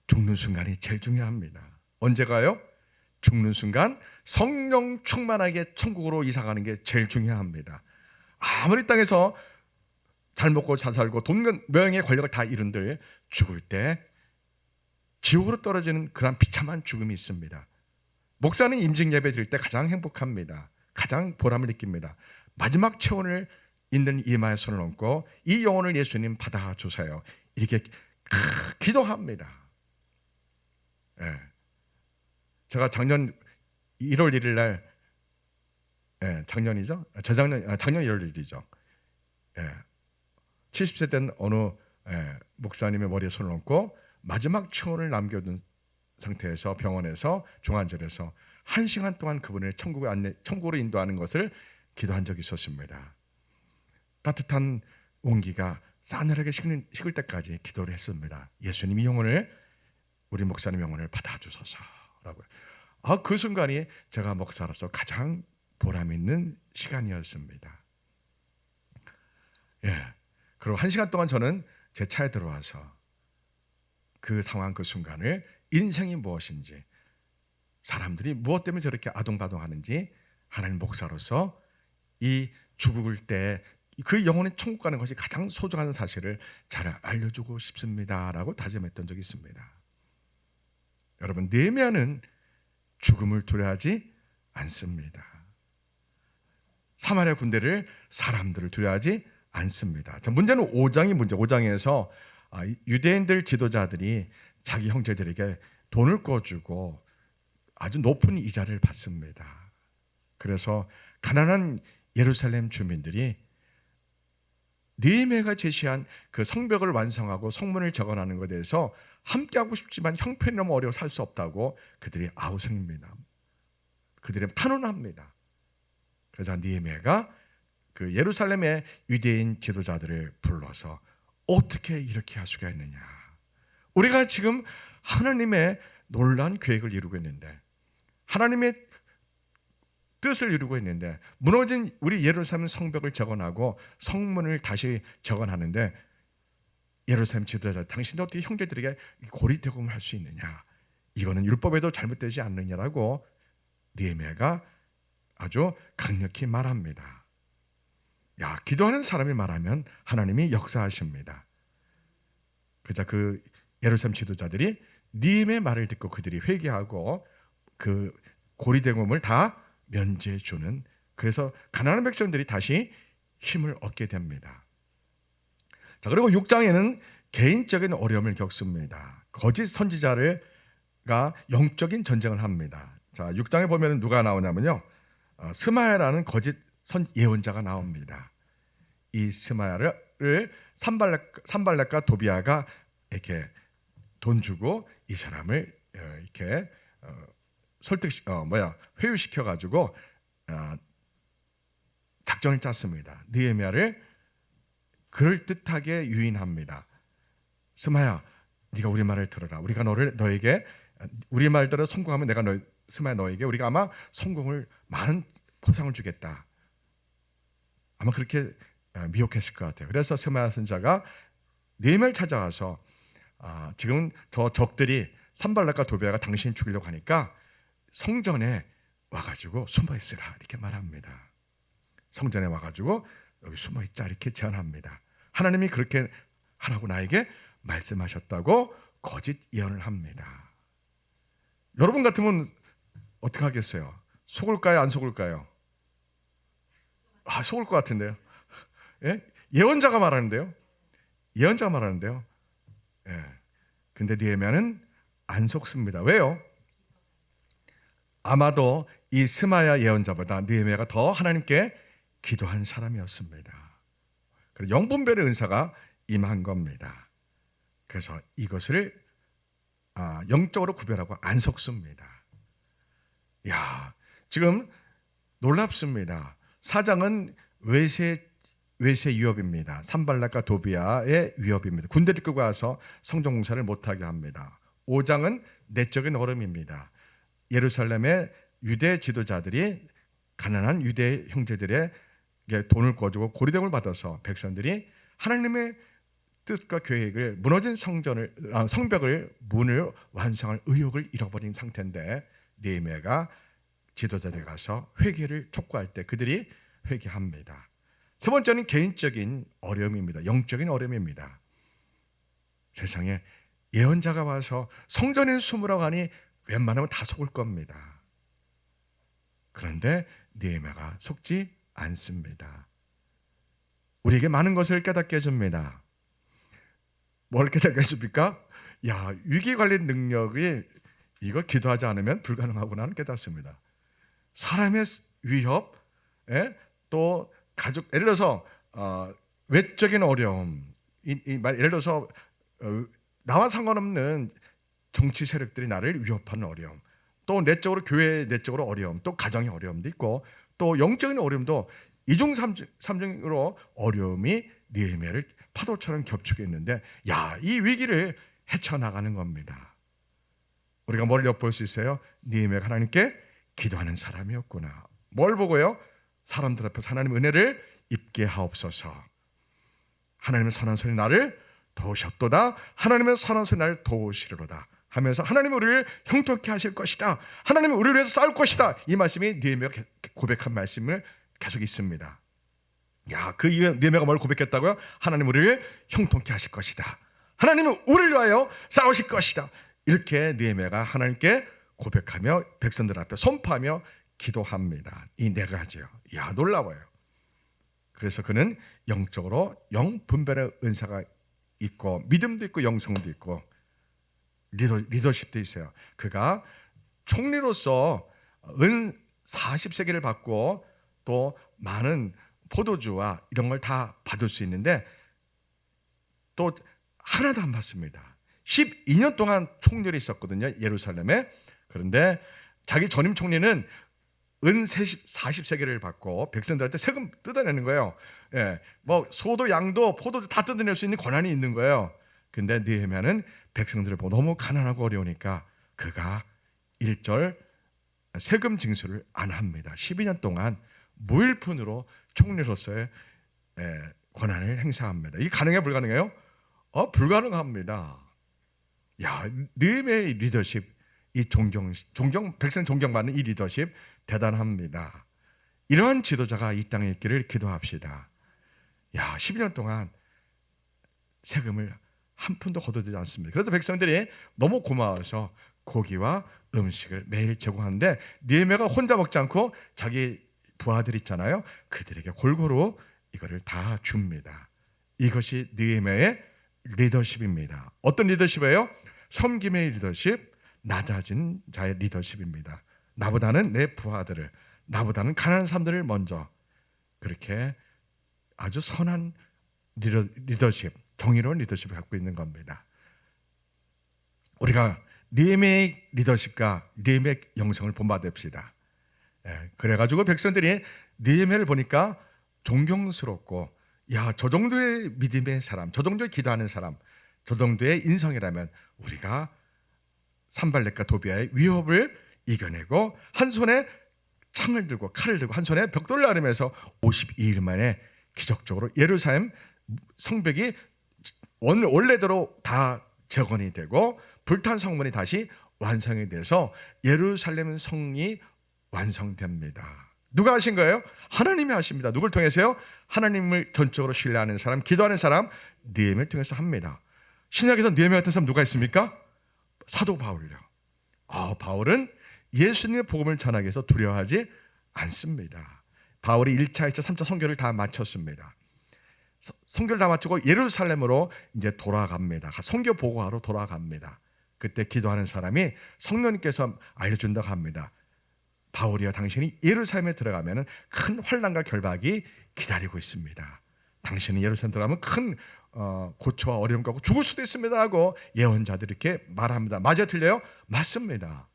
죽는 순간이 제일 중요합니다. 언제가요? 죽는 순간 성령 충만하게 천국으로 이사가는 게 제일 중요합니다. 아무리 땅에서 잘 먹고 잘 살고 돈 명예의 권력을 다 이룬들 죽을 때 지옥으로 떨어지는 그런 비참한 죽음이 있습니다. 목사는 임직 예배 드릴 때 가장 행복합니다. 가장 보람을 느낍니다. 마지막 체온을 있는 이마에 손을 얹고 이 영혼을 예수님 받아주세요. 이렇게 기도합니다. 예. 제가 작년 1월 1일 날, 작년 1월 1일이죠. 70세 된 어느 목사님의 머리에 손을 얹고 마지막 청혼을 남겨둔 상태에서 병원에서 중환자실에서 1시간 동안 그분을 천국으로 인도하는 것을 기도한 적이 있었습니다. 따뜻한 온기가 싸늘하게 식을 때까지 기도를 했습니다. 예수님 영혼을, 우리 목사님 영혼을 받아주소서라고요. 그 순간이 제가 목사로서 가장 보람 있는 시간이었습니다. 그리고 1시간 동안 저는 제 차에 들어와서 그 상황, 그 순간을 인생이 무엇인지, 사람들이 무엇 때문에 저렇게 아동바동하는지 하나님 목사로서 이 죽을 때 그 영혼의 천국 가는 것이 가장 소중한 사실을 잘 알려주고 싶습니다라고 다짐했던 적이 있습니다. 여러분, 느헤미야는 죽음을 두려워하지 않습니다. 사마리아 군대를, 사람들을 두려워하지 않습니다. 문제는 5장에서 유대인들 지도자들이 자기 형제들에게 돈을 꿔주고 아주 높은 이자를 받습니다. 그래서 가난한 예루살렘 주민들이 느헤미야가 제시한 그 성벽을 완성하고 성문을 적어내는 것에 대해서 함께하고 싶지만 형편이 너무 어려워 살 수 없다고 그들이 아우성입니다. 그들이 탄원합니다. 그래서 느헤미야가 그 예루살렘의 유대인 지도자들을 불러서 어떻게 이렇게 할 수가 있느냐, 우리가 지금 하나님의 놀라운 계획을 이루고 있는데, 하나님의 뜻을 이루고 있는데, 무너진 우리 예루살렘 성벽을 적어나고 성문을 다시 적어나는데 예루살렘 지도자, 당신도 어떻게 형제들에게 고리대금을 할 수 있느냐, 이거는 율법에도 잘못되지 않느냐라고 느헤미야가 아주 강력히 말합니다. 기도하는 사람이 말하면 하나님이 역사하십니다. 그래서 그 예루살렘 지도자들이 느헤미야의 말을 듣고 그들이 회개하고 그 고리대금을 다 면제해 주는, 그래서 가난한 백성들이 다시 힘을 얻게 됩니다. 자, 그리고 6장에는 개인적인 어려움을 겪습니다. 거짓 선지자가 영적인 전쟁을 합니다. 자, 6장에 보면 누가 나오냐면요, 스마야라는 거짓 예언자가 나옵니다. 이 스마야를 산발락과 도비아가 이렇게 돈 주고 이 사람을 이렇게 회유시켜 가지고 작전을 짰습니다. 느헤미야를 그럴듯하게 유인합니다. 스마야, 네가 우리 말을 들어라. 우리가 너에게 우리 말대로 성공하면 내가 스마야 너에게 우리가 아마 성공을, 많은 포상을 주겠다. 아마 그렇게 미혹했을 것 같아요. 그래서 스마야 선자가 느헤미야를 찾아와서 지금 저 적들이 산발락과 도비아가 당신을 죽이려고 하니까 성전에 와가지고 숨어 있으라, 이렇게 말합니다. 성전에 와가지고 여기 숨어 있자, 이렇게 제안합니다. 하나님이 그렇게 하라고 나에게 말씀하셨다고 거짓 예언을 합니다. 여러분 같으면 어떻게 하겠어요? 속을까요, 안 속을까요? 속을 것 같은데요. 예언자가 말하는데요. 근데 느헤미야는 안 속습니다. 왜요? 아마도 이 스마야 예언자보다 느헤미야가 더 하나님께 기도한 사람이었습니다. 그래서 영분별의 은사가 임한 겁니다. 그래서 이것을 영적으로 구별하고 안 속습니다. 지금 놀랍습니다. 4장은 외세 위협입니다. 산발락과 도비아의 위협입니다. 군대를 끌고 와서 성전공사를 못하게 합니다. 5장은 내적인 어려움입니다. 예루살렘의 유대 지도자들이 가난한 유대 형제들에게 돈을 꿔주고 고리대금을 받아서 백성들이 하나님의 뜻과 계획을, 무너진 성벽을, 문을 완성할 의욕을 잃어버린 상태인데, 느헤미야가 지도자들에 가서 회개를 촉구할 때 그들이 회개합니다. 세 번째는 개인적인 어려움입니다. 영적인 어려움입니다. 세상에 예언자가 와서 성전에 숨으라고 하니 웬만하면 다 속을 겁니다. 그런데 느헤미야가 속지 않습니다. 우리에게 많은 것을 깨닫게 해줍니다. 뭘 깨닫게 해줍니까? 위기관리 능력이 이거 기도하지 않으면 불가능하구나 깨닫습니다. 사람의 위협, 또 가족, 예를 들어서 외적인 어려움, 예를 들어서 나와 상관없는 정치 세력들이 나를 위협하는 어려움, 또 내적으로 교회 내적으로 어려움, 또 가정의 어려움도 있고, 또 영적인 어려움도 이중 삼중으로 어려움이 느헤미야를 파도처럼 겹치고 있는데, 이 위기를 헤쳐나가는 겁니다. 우리가 뭘 엿볼 수 있어요? 느헤미야가 하나님께 기도하는 사람이었구나. 뭘 보고요? 사람들 앞에서 하나님 은혜를 입게 하옵소서. 하나님의 선한 손이 나를 도우셨도다. 하나님의 선한 손이 나를 도우시리로다 하면서 하나님은 우리를 형통케 하실 것이다. 하나님은 우리를 위해서 싸울 것이다. 이 말씀이 느헤미야가 고백한 말씀을 계속 있습니다. 그 이후에 느헤미야가 뭘 고백했다고요? 하나님 우리를 형통케 하실 것이다. 하나님은 우리를 위하여 싸우실 것이다. 이렇게 느헤미야가 하나님께 고백하며 백성들 앞에 선포하며 기도합니다. 이 네 가지요. 놀라워요. 그래서 그는 영적으로 영분별의 은사가 있고, 믿음도 있고, 영성도 있고, 리더십도 있어요. 그가 총리로서 은 40세계를 받고 또 많은 포도주와 이런 걸 다 받을 수 있는데 또 하나도 안 받습니다. 12년 동안 총리를 있었거든요, 예루살렘에. 그런데 자기 전임 총리는 은 40세계를 받고 백성들한테 세금 뜯어내는 거예요. 소도 양도 포도주 다 뜯어낼 수 있는 권한이 있는 거예요. 근데 느헤미야는 백성들을 보고 너무 가난하고 어려우니까 그가 1절 세금 징수를 안 합니다. 12년 동안 무일푼으로 총리로서의 권한을 행사합니다. 이게 가능해요, 불가능해요? 불가능합니다. 느헤미야의 리더십, 이 백성 존경받는 이 리더십 대단합니다. 이러한 지도자가 이 땅에 있기를 기도합시다. 12년 동안 세금을 한 푼도 거둬들이지 않습니다. 그래서 백성들이 너무 고마워서 고기와 음식을 매일 제공하는데 느헤미야가 혼자 먹지 않고 자기 부하들 있잖아요, 그들에게 골고루 이거를 다 줍니다. 이것이 느헤미야의 리더십입니다. 어떤 리더십이에요? 섬김의 리더십, 낮아진 자의 리더십입니다. 나보다는 내 부하들을, 나보다는 가난한 사람들을 먼저, 그렇게 아주 선한 리더십, 정의로운 리더십을 갖고 있는 겁니다. 우리가 느헤미야의 리더십과 느헤미야의 영성을 본받읍시다. 그래가지고 백성들이 느헤미야를 보니까 존경스럽고, 저 정도의 믿음의 사람, 저 정도의 기도하는 사람, 저 정도의 인성이라면 우리가 산발렛과 도비아의 위협을 이겨내고, 한 손에 창을 들고 칼을 들고 한 손에 벽돌을 나르면서 52일 만에 기적적으로 예루살렘 성벽이 원래대로 다 재건이 되고 불탄 성문이 다시 완성이 돼서 예루살렘 성이 완성됩니다. 누가 하신 거예요? 하나님이 하십니다. 누굴 통해서요? 하나님을 전적으로 신뢰하는 사람, 기도하는 사람, 느헤미야를 통해서 합니다. 신약에서 느헤미야 같은 사람 누가 있습니까? 사도 바울요. 바울은 예수님의 복음을 전하기 위해서 두려워하지 않습니다. 바울이 1차, 2차, 3차 선교를 다 마쳤습니다. 선교를 다 마치고 예루살렘으로 이제 돌아갑니다. 선교 보고하러 돌아갑니다. 그때 기도하는 사람이 성령님께서 알려준다고 합니다. 바울이여, 당신이 예루살렘에 들어가면 큰 환난과 결박이 기다리고 있습니다. 당신은 예루살렘 들어가면 큰 고초와 어려움과 죽을 수도 있습니다 하고 예언자들이 이렇게 말합니다. 맞아요, 틀려요? 맞습니다.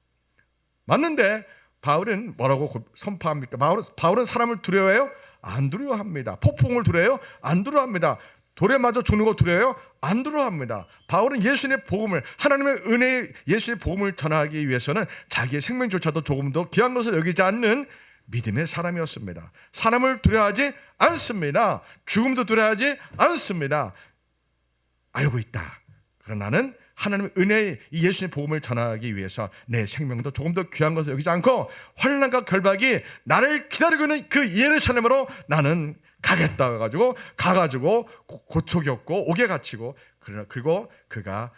맞는데 바울은 뭐라고 선포합니까? 바울은 사람을 두려워해요? 안 두려워합니다. 폭풍을 두려워해요? 안 두려워합니다. 돌에 맞아 죽는 거 두려워해요? 안 두려워합니다. 바울은 예수님의 복음을, 하나님의 은혜의 예수의 복음을 전하기 위해서는 자기의 생명조차도 조금 더 귀한 것을 여기지 않는 믿음의 사람이었습니다. 사람을 두려워하지 않습니다. 죽음도 두려워하지 않습니다. 알고 있다. 그러나 나는 하나님의 은혜의 이 예수님의 복음을 전하기 위해서 내 생명도 조금 더 귀한 것을 여기지 않고 환난과 결박이 나를 기다리고 있는 그 예루살렘으로 나는 가겠다 가가지고 고초 겪고 옥에 갇히고, 그리고 그가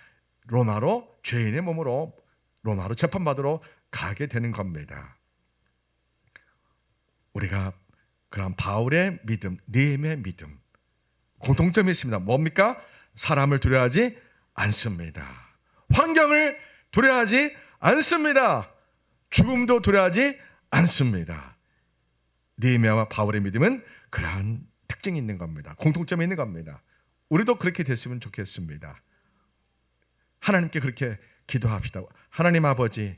로마로, 죄인의 몸으로 로마로 재판받으러 가게 되는 겁니다. 우리가 그런 바울의 믿음, 느헤미야의 믿음, 공통점이 있습니다. 뭡니까? 사람을 두려워하지 않습니다. 환경을 두려워하지 않습니다. 죽음도 두려워하지 않습니다. 느헤미야와 바울의 믿음은 그러한 특징이 있는 겁니다. 공통점이 있는 겁니다. 우리도 그렇게 됐으면 좋겠습니다. 하나님께 그렇게 기도합시다. 하나님 아버지,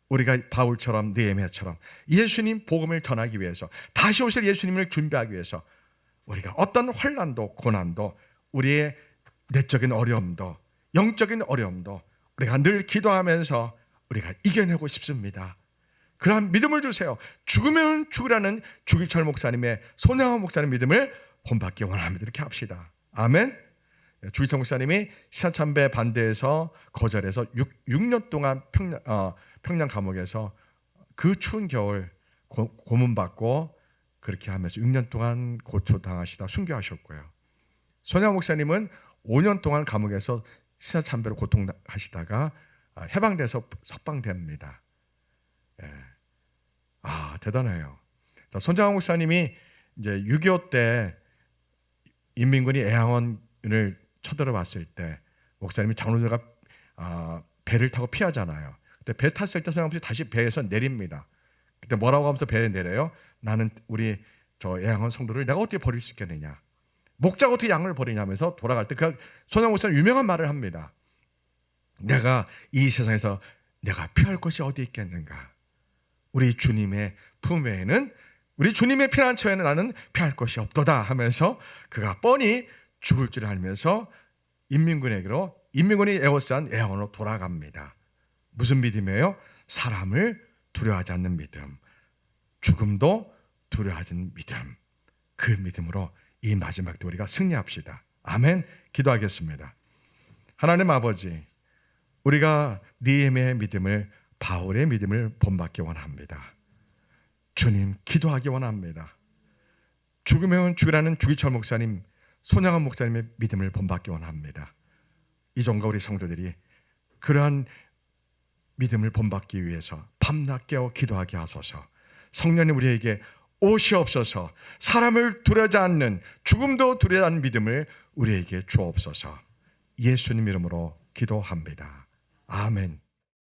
우리가 바울처럼 느헤미야처럼 예수님 복음을 전하기 위해서, 다시 오실 예수님을 준비하기 위해서 우리가 어떤 환난도 고난도, 우리의 내적인 어려움도 영적인 어려움도 우리가 늘 기도하면서 우리가 이겨내고 싶습니다. 그러한 믿음을 주세요. 죽으면 죽으라는 주기철 목사님의, 손양원 목사님 믿음을 본받기 원합니다. 이렇게 합시다. 아멘. 주기철 목사님이 시사참배 반대해서 거절해서 6년 동안 평양 감옥에서 그 추운 겨울 고문받고 그렇게 하면서 6년 동안 고초당하시다 순교하셨고요. 손양원 목사님은 5년 동안 감옥에서 시사참배로 고통하시다가 해방돼서 석방됩니다. 예. 대단해요. 손장원 목사님이 이제 6.25 때 인민군이 애양원을 쳐들어왔을 때 목사님이 장로들과 배를 타고 피하잖아요. 그때 배 탔을 때 손장원 목사님이 다시 배에서 내립니다. 그때 뭐라고 하면서 배에 내려요? 나는 우리 저 애양원 성도를 내가 어떻게 버릴 수 있겠느냐? 목자가 어떻게 양을 버리냐면서 돌아갈 때 손장원 목사님 유명한 말을 합니다. 내가 이 세상에서 내가 피할 곳이 어디 있겠는가? 우리 주님의 품 외에는, 우리 주님의 피난처에는 나는 피할 곳이 없도다 하면서 그가 뻔히 죽을 줄 알면서 인민군이 에워싼 애양원으로 돌아갑니다. 무슨 믿음이에요? 사람을 두려워하지 않는 믿음, 죽음도 두려워하지 않는 믿음. 그 믿음으로 이 마지막 때 우리가 승리합시다. 아멘. 기도하겠습니다. 하나님 아버지, 우리가 느헤미야의 믿음을, 바울의 믿음을 본받기 원합니다. 주님, 기도하기 원합니다. 죽으면 죽으라는 주기철 목사님, 손양원 목사님의 믿음을 본받기 원합니다. 이종과 우리 성도들이 그러한 믿음을 본받기 위해서 밤낮 깨어 기도하게 하소서. 성령님 우리에게 오시옵소서. 사람을 두려워하지 않는, 죽음도 두려워하지 않는 믿음을 우리에게 주옵소서. 예수님 이름으로 기도합니다. 아멘.